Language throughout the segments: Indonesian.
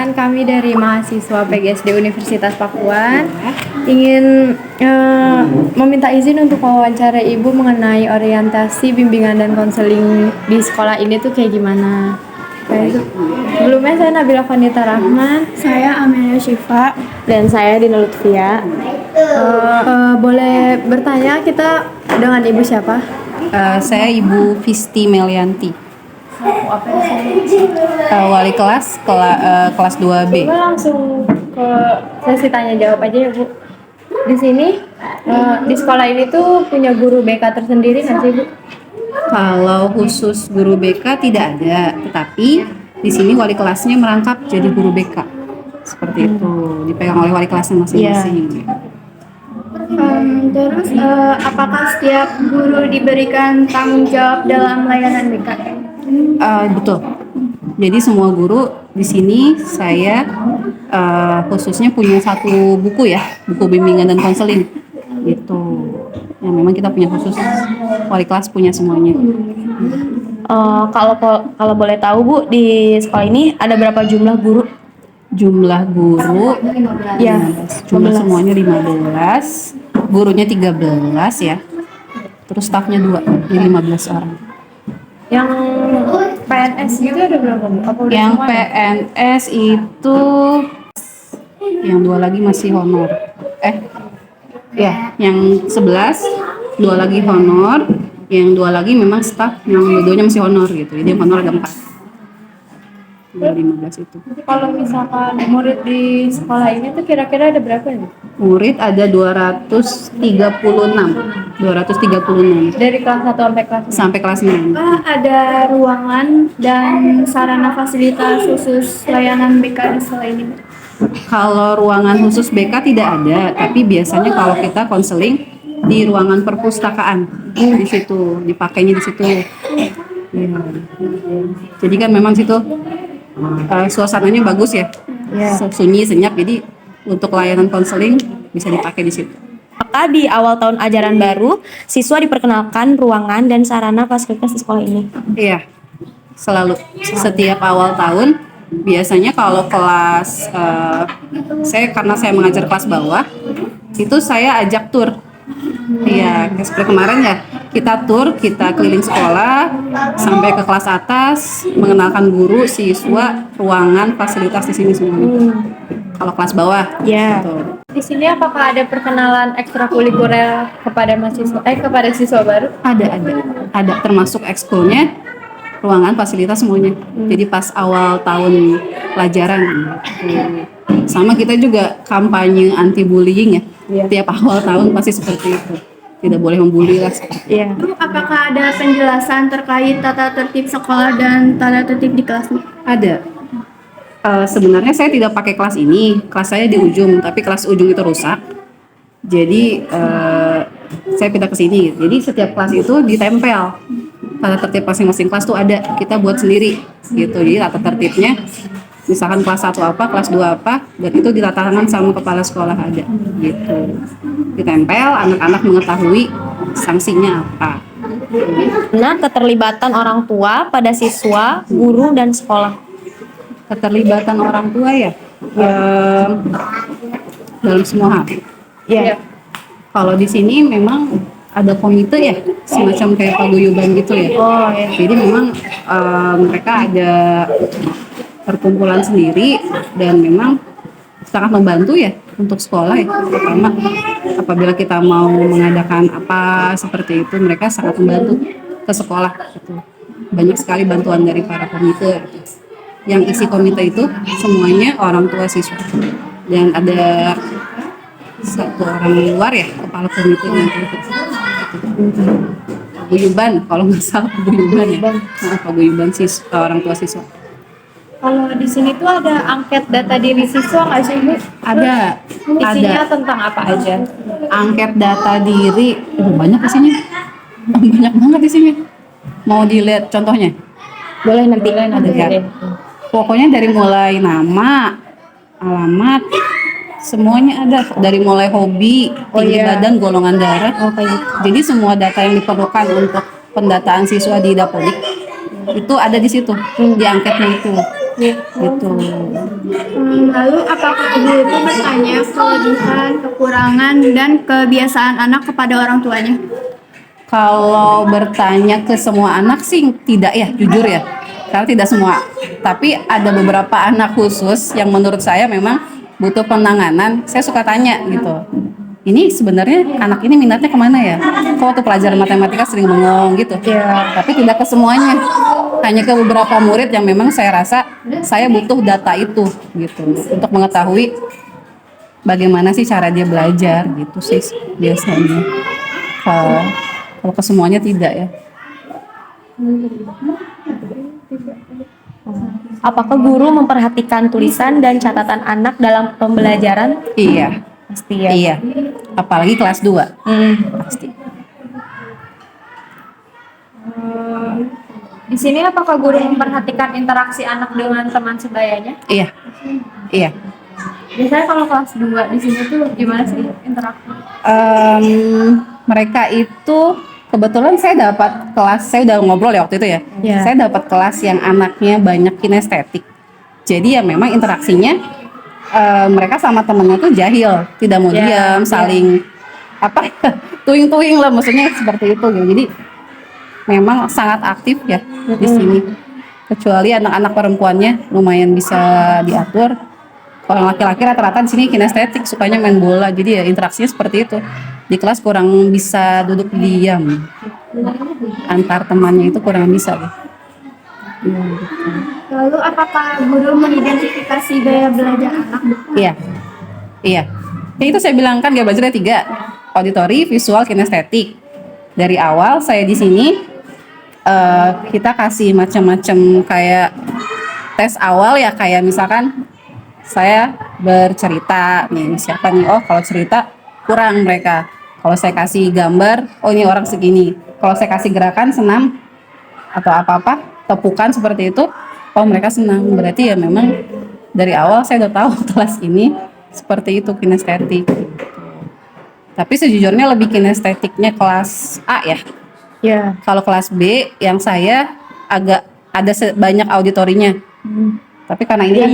Perkenalkan, kami dari mahasiswa PGSD Universitas Pakuan ingin meminta izin untuk wawancara Ibu mengenai orientasi, bimbingan, dan konseling di sekolah ini tuh kayak gimana. Sebelumnya saya Nabila Vanita Rahman. Saya Amelia Syifa. Dan saya Dina Lutfia. Boleh bertanya kita dengan Ibu siapa? Saya Ibu Visti Melianti. Apa Wali kelas kelas 2B. Langsung ke sesi tanya jawab aja ya Bu. Di sini di sekolah ini tuh punya guru BK tersendiri nggak sih Bu? Kalau khusus guru BK tidak ada, tetapi di sini wali kelasnya merangkap jadi guru BK. Seperti itu, dipegang oleh wali kelasnya masing-masing. Terus apakah setiap guru diberikan tanggung jawab dalam layanan BK? Betul. Jadi semua guru di sini saya khususnya punya satu buku ya, buku bimbingan dan konseling. Gitu. Ya memang kita punya khusus, wali kelas punya semuanya. Kalau boleh tahu Bu, di sekolah ini ada berapa jumlah guru? Jumlah guru Ya, 15. Jumlah semuanya 15, gurunya 13 ya. Terus stafnya 2, jadi 15 orang. Yang PNS gitu ada berapa Bu? Apa udah Yang semua ya? PNS itu yang 2 lagi masih honor. Yang 11, 2 lagi honor, yang 2 lagi memang staff, yang 2-nya masih honor gitu. Jadi yang honor ada 4. 15 itu. Kalau misalkan murid di sekolah ini tuh kira-kira ada berapa nih? Murid ada 236 Dari kelas 1 sampai kelas 6? sampai kelas 6. Ada ruangan dan sarana fasilitas khusus layanan BK di sekolah ini? Kalau ruangan khusus BK tidak ada, tapi biasanya kalau kita konseling di ruangan perpustakaan, di situ dipakainya di situ. Ya. Jadi kan memang situ suasananya bagus ya, sunyi senyap. Jadi untuk layanan konseling bisa dipakai di situ. Maka di awal tahun ajaran baru, siswa diperkenalkan ruangan dan sarana fasilitas di sekolah ini. Iya, selalu setiap awal tahun. Biasanya kalau kelas karena saya mengajar kelas bawah, itu saya ajak tur. Iya, seperti kemarin ya, kita tur, kita keliling sekolah sampai ke kelas atas, mengenalkan guru, siswa, ruangan, fasilitas di sini semua. Kalau kelas bawah, Ya. gitu. Di sini apakah ada perkenalan ekstrakurikuler kepada kepada siswa baru? Ada termasuk ekskulnya, ruangan, fasilitas semuanya. Jadi pas awal tahun pelajaran gitu. Sama kita juga kampanye anti bullying ya. Tiap awal tahun pasti seperti itu. Tidak boleh membuli lah. Iya. Apakah ada penjelasan terkait tata tertib sekolah dan tata tertib di kelas? Ada. Sebenarnya saya tidak pakai kelas ini. Kelas saya di ujung, tapi kelas ujung itu rusak. Jadi saya pindah ke sini. Jadi setiap kelas itu ditempel. Tata tertib masing-masing kelas tuh ada. Kita buat sendiri gitu. Jadi tata tertibnya misalkan kelas 1 apa, kelas 2 apa, dan itu ditata tangan sama kepala sekolah ada gitu. Ditempel, anak-anak mengetahui sanksinya apa. Nah, keterlibatan orang tua pada siswa, guru, dan sekolah. Keterlibatan orang tua ya, dalam semua hal. Iya. Kalau di sini memang ada komite ya, semacam kayak paguyuban gitu ya. Oh, ya. Jadi memang mereka ada perkumpulan sendiri dan memang sangat membantu ya untuk sekolah ya. Terutama apabila kita mau mengadakan apa seperti itu, mereka sangat membantu ke sekolah gitu. Banyak sekali bantuan dari para komite. Yang isi komite itu semuanya orang tua siswa. Dan ada satu orang luar ya, kepala komite itu. Paguyuban, kalau nggak salah paguyuban ya. Paguyuban orang tua siswa. Kalau di sini tuh ada angket data diri siswa nggak sih Bu? Ada. Isinya tentang apa aja? Angket data diri, banyak isinya. Banyak banget isinya. Mau dilihat contohnya? Boleh nanti. Ada ya. Pokoknya dari mulai nama, alamat, semuanya ada. Dari mulai hobi, tinggi badan, golongan darah. Jadi semua data yang diperlukan untuk pendataan siswa di Dapodik itu ada di situ di angketnya itu gitu. Lalu apakah ibu itu bertanya kelebihan, kekurangan, dan kebiasaan anak kepada orang tuanya? Kalau bertanya ke semua anak sih tidak ya, jujur ya, karena tidak semua. Tapi ada beberapa anak khusus yang menurut saya memang butuh penanganan. Saya suka tanya gitu. Ini sebenarnya anak ini minatnya kemana ya? Kok waktu pelajaran matematika sering bengong gitu. Tapi tidak ke semuanya. Hanya ke beberapa murid yang memang saya rasa saya butuh data itu gitu untuk mengetahui bagaimana sih cara dia belajar gitu sih biasanya. Kalau ke semuanya tidak ya. Apakah guru memperhatikan tulisan dan catatan anak dalam pembelajaran? Iya, Pasti ya. iya. Apalagi kelas 2. Pasti. Di sini apakah guru memperhatikan interaksi anak dengan teman sebayanya? Iya. Iya. Biasanya kalau kelas 2 di sini tuh gimana sih interaksi? Mereka itu kebetulan saya dapat kelas, saya udah ngobrol ya waktu itu ya. Iya. Saya dapat kelas yang anaknya banyak kinestetik. Jadi ya memang interaksinya mereka sama temennya tuh jahil, tidak mau diam, saling apa tuing-tuing lah, maksudnya seperti itu gitu. Jadi memang sangat aktif ya di sini. Kecuali anak-anak perempuannya lumayan bisa diatur. Kalau yang laki-laki rata-rata di sini kinestetik, sukanya main bola. Jadi ya interaksinya seperti itu. Di kelas kurang bisa duduk diam. Antar temannya itu kurang bisa deh. Lalu apakah guru mengidentifikasi gaya belajar anak? Iya. Iya. Ya itu saya bilang kan gaya belajarnya 3. Auditori, visual, kinestetik. Dari awal saya di sini kita kasih macam-macam kayak tes awal ya, kayak misalkan saya bercerita nih, siapa nih, oh kalau cerita kurang mereka. Kalau saya kasih gambar, oh ini orang segini. Kalau saya kasih gerakan senam atau apa-apa, tepukan seperti itu, oh mereka senang. Berarti ya memang dari awal saya udah tahu kelas ini seperti itu kinestetik. Tapi sejujurnya lebih kinestetiknya kelas A ya. Ya. Kalau kelas B yang saya agak ada banyak auditorinya. Tapi karena ini kan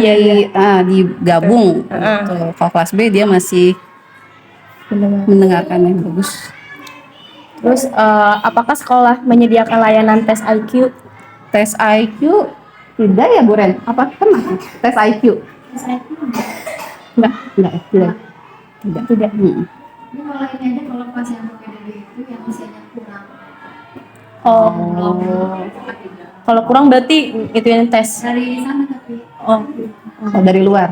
digabung. Gitu. Kalau kelas B dia masih mendengarkan yang bagus. Terus apakah sekolah menyediakan layanan tes IQ? Tes IQ tidak ya Bu Ren? Apa pernah tes IQ? Enggak, tidak. Tidak. Ini kalau ini aja kalau pas yang PDB itu yang usianya kurang. Kalau kurang berarti itu yang tes. Dari sana tapi. Oh. Oh, dari luar.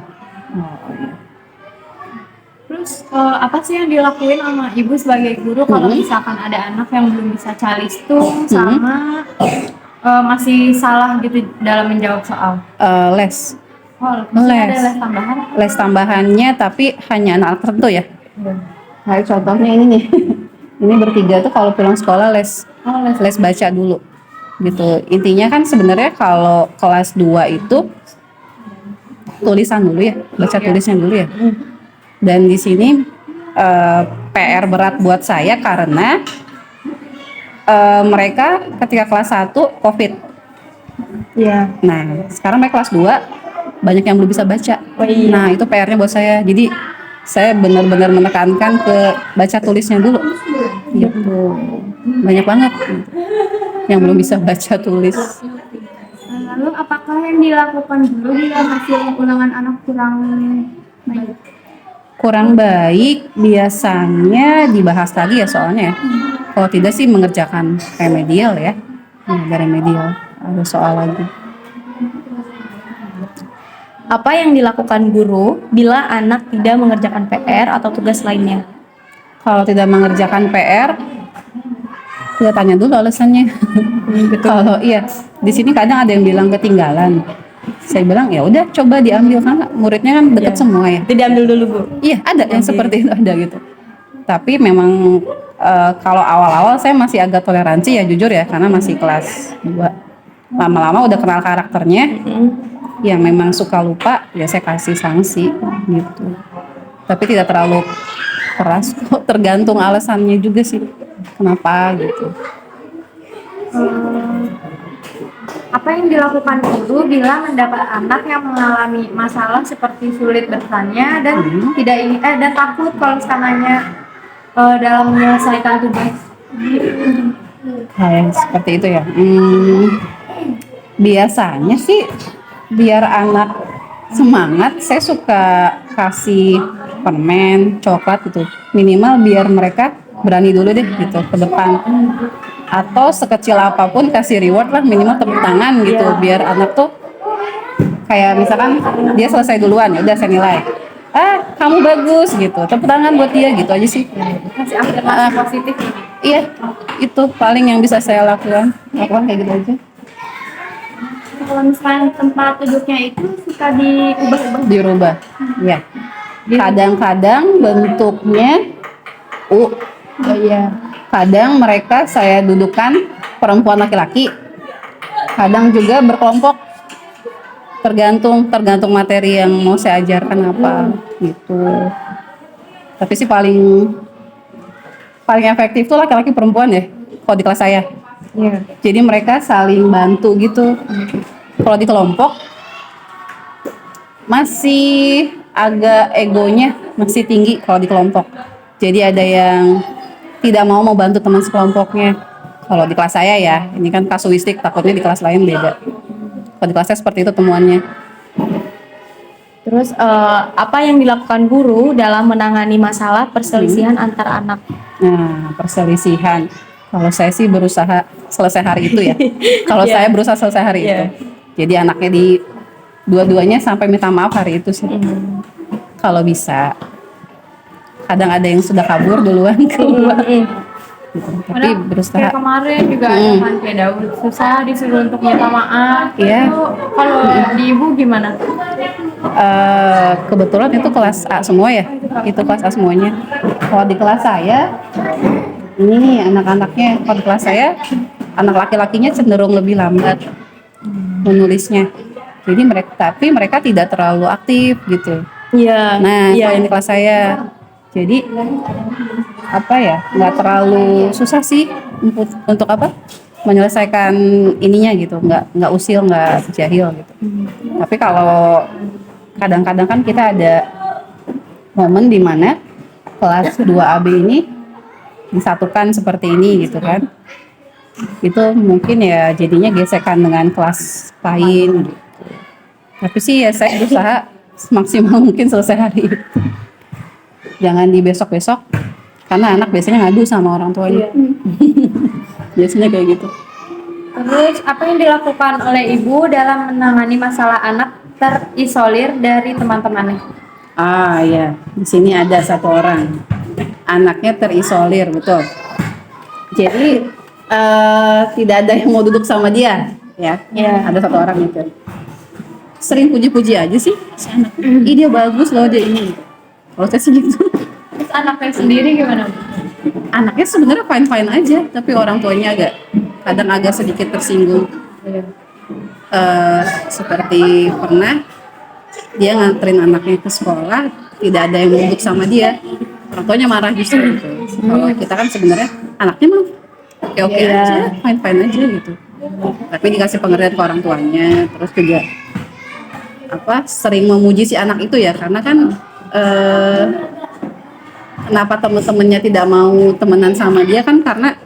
Terus apa sih yang dilakuin sama ibu sebagai guru kalau misalkan ada anak yang belum bisa calistung sama masih salah gitu dalam menjawab soal? Les. Oh, ada les tambahan? Les tambahannya tapi hanya anak tertentu ya. Kayak contohnya ini nih. Ini bertiga tuh kalau pulang sekolah les baca dulu. Gitu. Intinya kan sebenarnya kalau kelas 2 itu tulisan dulu ya, baca tulisnya dulu ya. Dan di sini PR berat buat saya karena mereka ketika kelas 1 COVID. Iya. Nah, sekarang mereka kelas 2 banyak yang belum bisa baca. Nah, itu PR-nya buat saya. Jadi saya benar-benar menekankan ke baca tulisnya dulu. Gitu. Banyak banget yang belum bisa baca tulis. Lalu apakah yang dilakukan dulu bila hasil ulangan anak kurang baik? Kurang baik biasanya dibahas lagi ya soalnya. Kalau tidak sih mengerjakan remedial ya. Ada remedial, ada soal lagi. Apa yang dilakukan guru bila anak tidak mengerjakan PR atau tugas lainnya? Kalau tidak mengerjakan PR, kita tanya dulu alasannya. Kalau iya, di sini kadang ada yang bilang ketinggalan. Saya bilang ya udah coba diambil karena muridnya kan dekat semua ya. Diambil dulu, Bu. Iya, ada yang seperti itu ada gitu. Tapi memang kalau awal-awal saya masih agak toleransi ya jujur ya karena masih kelas 2. Lama-lama udah kenal karakternya. Yang memang suka lupa ya saya kasih sanksi gitu. Tapi tidak terlalu keras kok, tergantung alasannya juga sih kenapa gitu. Apa yang dilakukan guru bila mendapat anak yang mengalami masalah seperti sulit bertanya dan tidak ingin dan takut kalau misalnya dalam menyelesaikan tugas? Kayak seperti itu ya. Biasanya sih biar anak semangat, saya suka kasih permen, coklat gitu. Minimal biar mereka berani dulu deh gitu ke depan. Atau sekecil apapun kasih reward lah, minimal tepuk tangan gitu. Biar anak tuh kayak misalkan dia selesai duluan, ya udah saya nilai. Kamu bagus gitu. Tepuk tangan buat dia gitu aja sih. Kasih afirmasi positif. Iya, itu paling yang bisa saya lakukan kayak gitu aja. Kalau misalnya tempat duduknya itu suka diubah-ubah. Dirubah, ya. Kadang-kadang bentuknya U. Oh iya. Kadang mereka saya dudukan perempuan laki-laki. Kadang juga berkelompok. Tergantung materi yang mau saya ajarkan apa gitu. Tapi sih paling efektif tuh laki-laki perempuan ya kalau di kelas saya. Iya. Jadi mereka saling bantu gitu. Kalau di kelompok masih agak egonya masih tinggi kalau di kelompok. Jadi ada yang tidak mau bantu teman sekelompoknya. Kalau di kelas saya ya, ini kan kasuistik, takutnya di kelas lain beda. Kalau di kelas saya seperti itu temuannya. Terus apa yang dilakukan guru dalam menangani masalah perselisihan antar anak? Nah, perselisihan. Kalau saya sih berusaha selesai hari itu ya. Kalau saya berusaha selesai hari itu. Jadi anaknya dua-duanya sampai minta maaf hari itu sih. Kalau bisa. Kadang ada yang sudah kabur duluan keluar. Gitu. Tapi berusaha. Kayak kemarin juga ada kan kayak Daud susah disuruh untuk minta maaf. Iya. Itu kalau di ibu gimana? Kebetulan itu kelas A semua ya. Itu kelas A semuanya. Kalau di kelas saya ini anak-anaknya, kalau di kelas saya anak laki-lakinya cenderung lebih lambat menulisnya. Jadi mereka tidak terlalu aktif gitu. Iya. Nah, kalau yang di kelas saya, jadi apa ya, nggak terlalu susah sih untuk apa menyelesaikan ininya gitu, nggak usil, nggak jahil gitu. Tapi kalau kadang-kadang kan kita ada momen di mana kelas 2AB ini disatukan seperti ini gitu kan. Itu mungkin ya jadinya gesekan dengan kelas lain gitu. Tapi sih ya saya berusaha semaksimal mungkin selesai hari itu. Jangan di besok-besok, karena anak biasanya ngadu sama orang tuanya. Biasanya kayak gitu. Terus apa yang dilakukan oleh ibu dalam menangani masalah anak terisolir dari teman-temannya? Ya, di sini ada satu orang. Anaknya terisolir, betul. Jadi tidak ada yang mau duduk sama dia, ya. Ada satu orang itu. Sering puji-puji aja sih si anak. Ih dia bagus loh dia ini. Kalau saya sih gitu. Terus anaknya sendiri gimana? Anaknya sebenarnya fine-fine aja, tapi orang tuanya kadang agak sedikit tersinggung. Seperti pernah dia nganterin anaknya ke sekolah, tidak ada yang mau duduk sama dia. Orang tuanya marah justru gitu. Kalau kita kan sebenarnya anaknya mah oke aja, fine-fine aja gitu. Tapi dikasih pengertian ke orang tuanya, terus juga sering memuji si anak itu ya, karena kan kenapa teman-temannya tidak mau temenan sama dia kan karena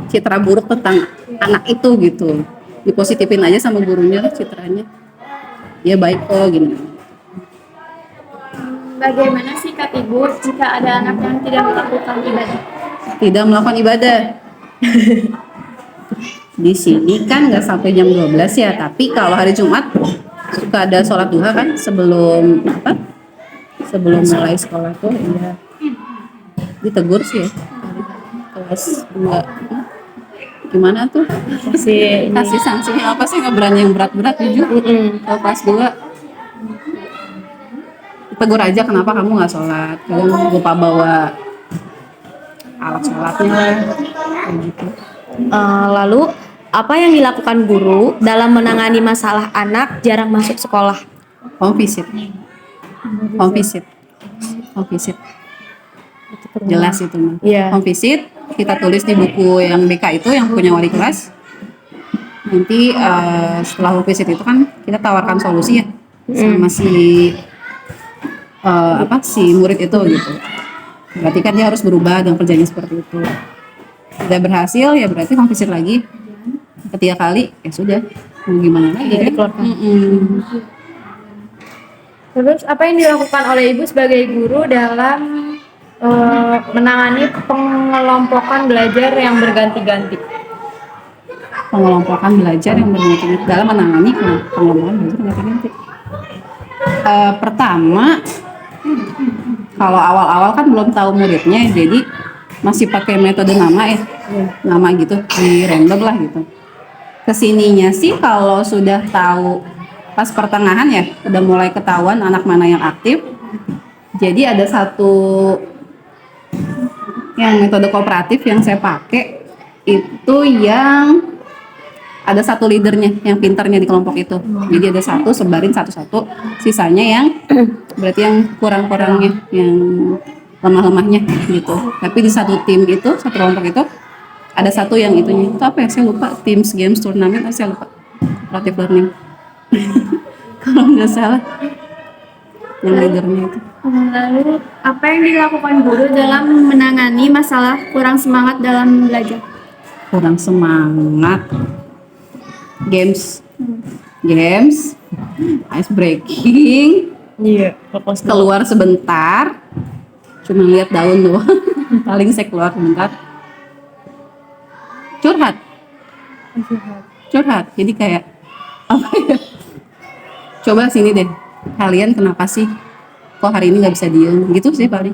citra buruk tentang anak itu gitu. Dipositifin aja sama gurunya citranya. Dia baik kok gini. Bagaimana sikap ibu jika ada anak yang tidak melakukan ibadah? Tidak melakukan ibadah. Di sini kan nggak sampai jam 12 ya, tapi kalau hari Jumat suka ada sholat duha kan sebelum mulai sekolah tuh ya ditegur sih ya. Kelas 2 gimana tuh kasih sanksinya apa sih, nggak berani yang berat-berat jujur. Kalau kelas 2 tegur aja, kenapa kamu nggak sholat, kamu lupa bawa alat sholatnya kayak gitu. Lalu apa yang dilakukan guru dalam menangani masalah anak jarang masuk sekolah? Home visit. Jelas itu mah. Home visit kita tulis di buku yang BK itu yang punya wali kelas. nanti setelah home visit itu kan kita tawarkan solusi ya sama si murid itu gitu. Berarti kan dia harus berubah dengan kerjanya seperti itu. Tidak berhasil ya berarti home visit lagi. Ketiga kali ya sudah, mau gimana lagi kan? Dikeluarkan. Terus apa yang dilakukan oleh ibu sebagai guru dalam menangani pengelompokan belajar yang berganti-ganti? Pengelompokan belajar yang berganti-ganti dalam menangani pengelompokan belajar berganti-ganti. Pertama, kalau awal-awal kan belum tahu muridnya, jadi masih pakai metode nama gitu, di random lah gitu. Kesininya sih kalau sudah tahu pas pertengahan ya, udah mulai ketahuan anak mana yang aktif. Jadi ada satu yang metode kooperatif yang saya pakai itu yang ada satu leadernya yang pinternya di kelompok itu. Jadi ada satu sebarin satu-satu, sisanya yang berarti yang kurang-kurangnya, yang lemah-lemahnya gitu. Tapi di satu tim itu, satu kelompok itu ada satu yang itunya. Itu apa ya? Saya lupa. Teams, games, turnamen, saya lupa. Cooperative learning. Kalau nggak salah yang leadernya itu. Lalu, apa yang dilakukan guru dalam menangani masalah kurang semangat dalam belajar? Kurang semangat. Games, ice breaking, Iya, fokus dulu. keluar sebentar, cuma lihat daun doang. Paling saya keluar sebentar. Curhat. Jadi kayak apa ya? Coba sini deh. Kalian kenapa sih? Kok hari ini nggak bisa diem? Gitu sih paling.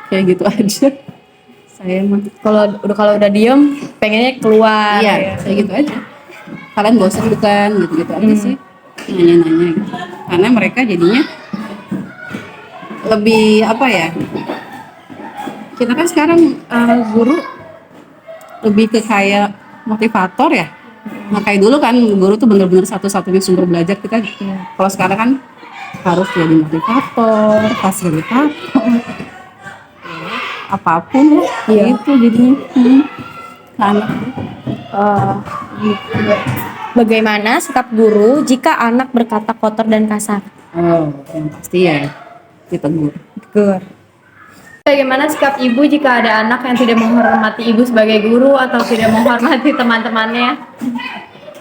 Kayak gitu aja. Saya mah. Kalau udah diem, pengennya keluar. Iya, kayak gitu aja. Kalian bosan bukan? Gitu-gitu aja sih. Nanya-nanya gitu. Karena mereka jadinya lebih apa ya? Kita kan sekarang guru lebih ke kayak motivator ya. Nah kayak dulu kan guru tuh bener-bener satu-satunya sumber belajar kita. Kalau sekarang kan harus jadi motivator, fasilitator, apapun lah. Gitu jadinya. Anak. Bagaimana sikap guru jika anak berkata kotor dan kasar? Oh, yang pasti ya ditegur. Tegur. Bagaimana sikap ibu jika ada anak yang tidak menghormati ibu sebagai guru atau tidak menghormati teman-temannya?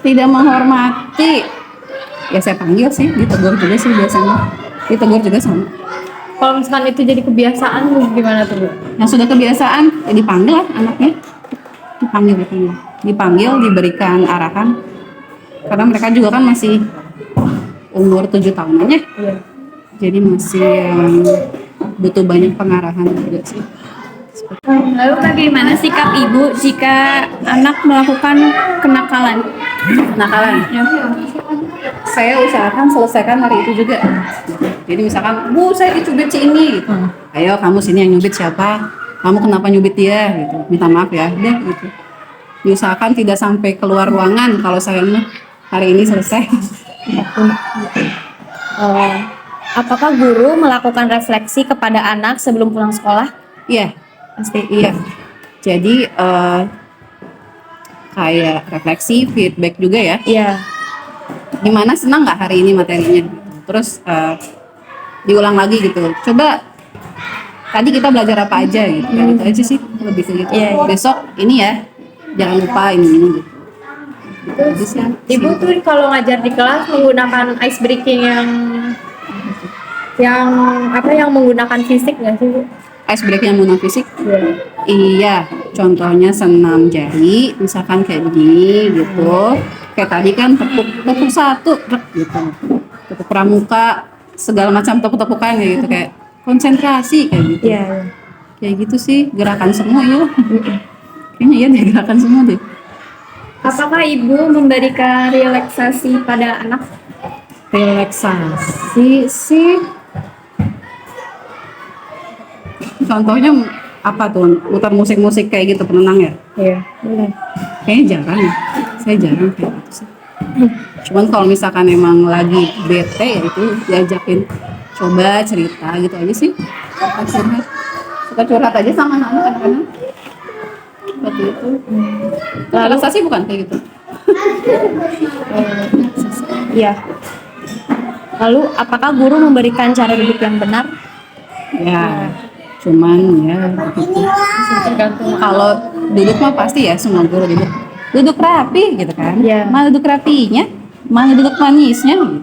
Tidak menghormati, ya saya panggil sih, ditegur juga sih biasanya. Ditegur juga sama. Kalau misalkan itu jadi kebiasaan, gimana tuh Bu? Yang sudah kebiasaan, ya dipanggil lah anaknya. Dipanggil, diberikan arahan. Karena mereka juga kan masih umur 7 tahun aja. Jadi masih butuh banyak pengarahan juga sih. Lalu bagaimana sikap ibu jika anak melakukan kenakalan? Ya. Saya usahakan selesaikan hari itu juga. Jadi misalkan, Bu, saya dicubit si ini gitu. Ayo kamu sini yang nyubit siapa? Kamu kenapa nyubit dia gitu. Minta maaf ya, deh gitu. Diusahakan tidak sampai keluar ruangan kalau saya hari ini selesai. Apakah guru melakukan refleksi kepada anak sebelum pulang sekolah? Iya, pasti iya. Jadi kayak refleksi, feedback juga ya. Iya. Gimana, senang nggak hari ini materinya? Terus diulang lagi gitu. Coba tadi kita belajar apa aja gitu. Kayak gitu aja sih, lebih ke gitu. Iya. Besok ini ya, jangan lupa ini gitu. Terus Ibu tuh kalau ngajar di kelas menggunakan ice breaking yang menggunakan fisik nggak sih Bu? ice break yang menggunakan fisik. Iya, contohnya senam jari, misalkan kayak begini gitu. Kayak tadi kan tepuk satu, gitu. Tepuk pramuka, segala macam tepuk-tepukan gitu, kayak konsentrasi kayak gitu. Iya. Kayak gitu sih, gerakan semua ya. Kayaknya iya deh, gerakan semua deh. Apakah ibu memberikan relaksasi pada anak? Relaksasi sih. Contohnya apa tuh? Mutar musik-musik kayak gitu penenang ya? Iya. Kayaknya jarang ya. Saya jarang kayak gitu sih. Cuman kalau misalkan emang lagi bete ya itu diajakin coba cerita gitu aja sih. Suka curhat aja sama anak kadang-kadang. Seperti itu. Relaksasi bukan kayak gitu. Iya. Lalu apakah guru memberikan cara duduk yang benar? Ya, cuman ya begitu. Tergantung. Kalau duduk mah pasti ya semua guru duduk rapi gitu kan. Iya. Mana duduk rapinya, mana duduk manisnya gitu.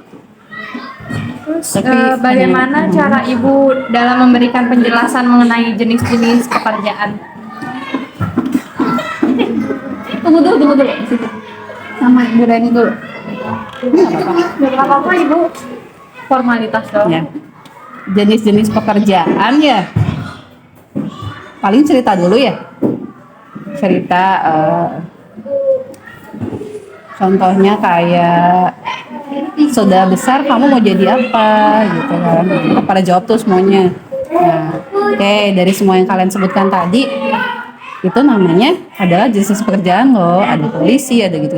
Terus Tapi, bagaimana cara ibu dalam memberikan penjelasan mengenai jenis-jenis pekerjaan? Tunggu dulu. Sama Ibu Reni dulu. Gak apa-apa ibu, formalitas doang. Ya. Jenis-jenis pekerjaan ya. Paling cerita dulu ya. Cerita contohnya kayak sudah besar kamu mau jadi apa gitu kan. Pada jawab tuh semuanya. Nah, oke, dari semua yang kalian sebutkan tadi itu namanya adalah jenis pekerjaan loh. Ada polisi, ada gitu.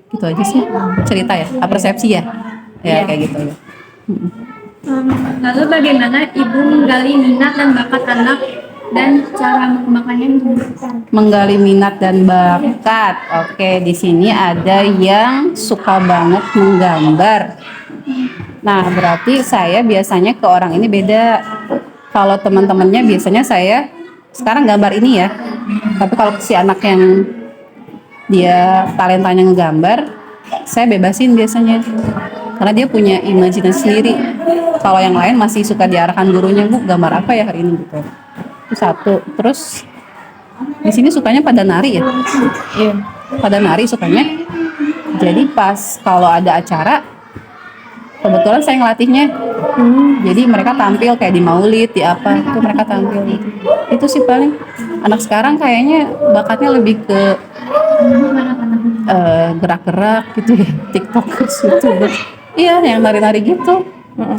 Gitu aja sih cerita ya, persepsi ya. Ya kayak gitu ya. Lalu bagaimana ibu menggali minat dan bakat anak dan cara mengembangkannya? Menggali minat dan bakat. Oke, di sini ada yang suka banget menggambar. Nah, berarti saya biasanya ke orang ini beda. Kalau teman-temannya biasanya saya sekarang gambar ini ya. Tapi kalau si anak yang dia talentanya ngegambar, saya bebasin biasanya. Karena dia punya imajinasi sendiri. Kalau yang lain masih suka diarahkan gurunya, Bu, gambar apa ya hari ini gitu. Itu satu. Terus di sini sukanya pada nari ya. Iya. Pada nari sukanya. Jadi pas kalau ada acara, kebetulan saya ngelatihnya. Jadi mereka tampil kayak di maulid, di apa, itu mereka tampil. Itu sih paling. Anak sekarang kayaknya bakatnya lebih ke gerak-gerak gitu ya, TikTokers gitu. Iya, yang nari-nari gitu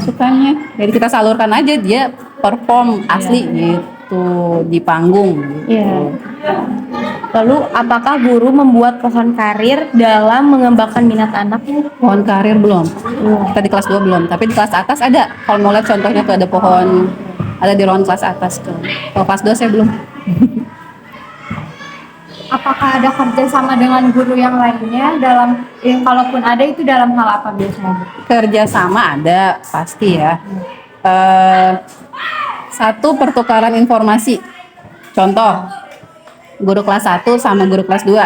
sukanya. Jadi kita salurkan aja, dia perform asli gitu di panggung gitu. Iya. Lalu apakah guru membuat pohon karir dalam mengembangkan minat anak? Pohon karir belum. Kita di kelas 2 belum, tapi di kelas atas ada. Kalau mau lihat contohnya tuh ada pohon, ada di ruangan kelas atas tuh. Kalau kelas 2 saya belum. Apakah ada kerjasama dengan guru yang lainnya dalam, kalaupun ada itu dalam hal apa biasanya? Bu? Kerja sama ada pasti ya. Satu, pertukaran informasi. Contoh, guru kelas 1 sama guru kelas 2.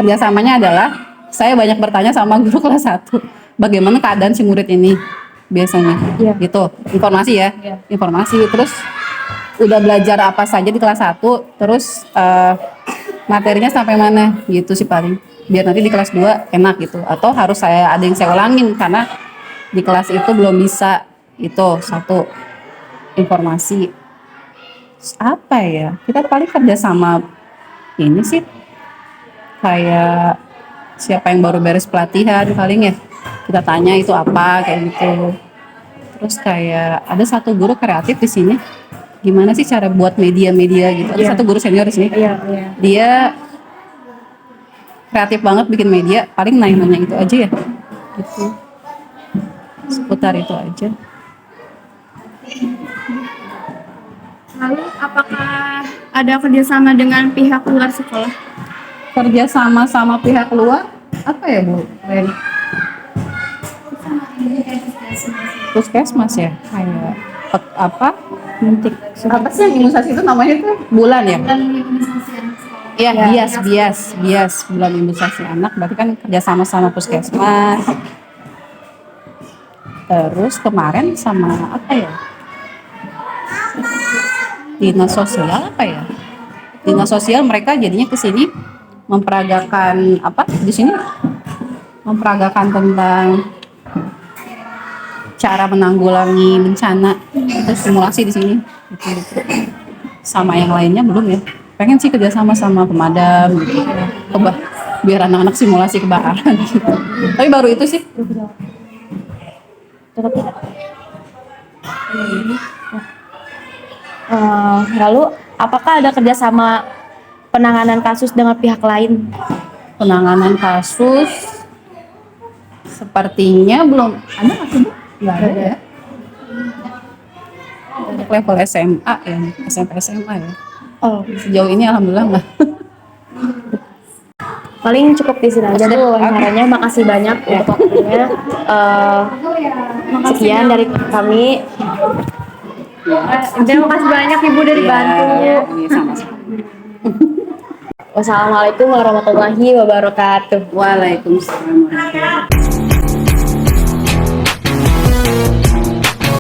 Kerjasamanya adalah saya banyak bertanya sama guru kelas 1. Bagaimana keadaan si murid ini biasanya. Iya. Gitu. Informasi ya. Iya. Informasi. Terus udah belajar apa saja di kelas 1. Terus materinya sampai mana gitu sih paling. Biar nanti di kelas 2 enak gitu. Atau harus ada yang saya ulangin karena di kelas itu belum bisa. Itu satu. Informasi. Terus apa ya? Kita paling kerja sama ini sih kayak siapa yang baru beres pelatihan paling ya kita tanya itu apa kayak gitu. Terus kayak ada satu guru kreatif di sini, gimana sih cara buat media-media gitu. Ada satu guru senior di sini, dia kreatif banget bikin media, paling nanya-nanya itu aja ya gitu, seputar itu aja. Lalu apakah ada kerjasama dengan pihak luar sekolah? Kerja sama pihak luar apa ya Bu Ren? Puskesmas ya, kayak apa sih yang imunisasi itu namanya tuh bulan ya? Iya, bias bulan imunisasi anak, berarti kan kerja sama puskesmas. Terus kemarin sama apa ya? Dinas sosial apa ya? Dinas sosial mereka jadinya ke sini memperagakan apa? Di sini memperagakan tentang cara menanggulangi bencana. Itu simulasi di sini. Gitu. Sama yang lainnya belum ya. Pengen sih kerjasama sama pemadam gitu. Biar anak-anak simulasi kebakaran gitu. Tapi baru itu sih. Lalu apakah ada kerjasama penanganan kasus dengan pihak lain? Penanganan kasus sepertinya belum ada nggak sih Bu? Nggak ada ya. Untuk level SMA ya, SMP SMA ya. Oh, Sejauh ini alhamdulillah nggak. paling cukup di sini aja deh wawancaranya. Makasih banyak untuk waktunya. Sekian dari kami. Terima kasih banyak Ibu dari Bantu. Iya, sama-sama. Wassalamualaikum warahmatullahi wabarakatuh. Waalaikumsalam warahmatullahi wabarakatuh.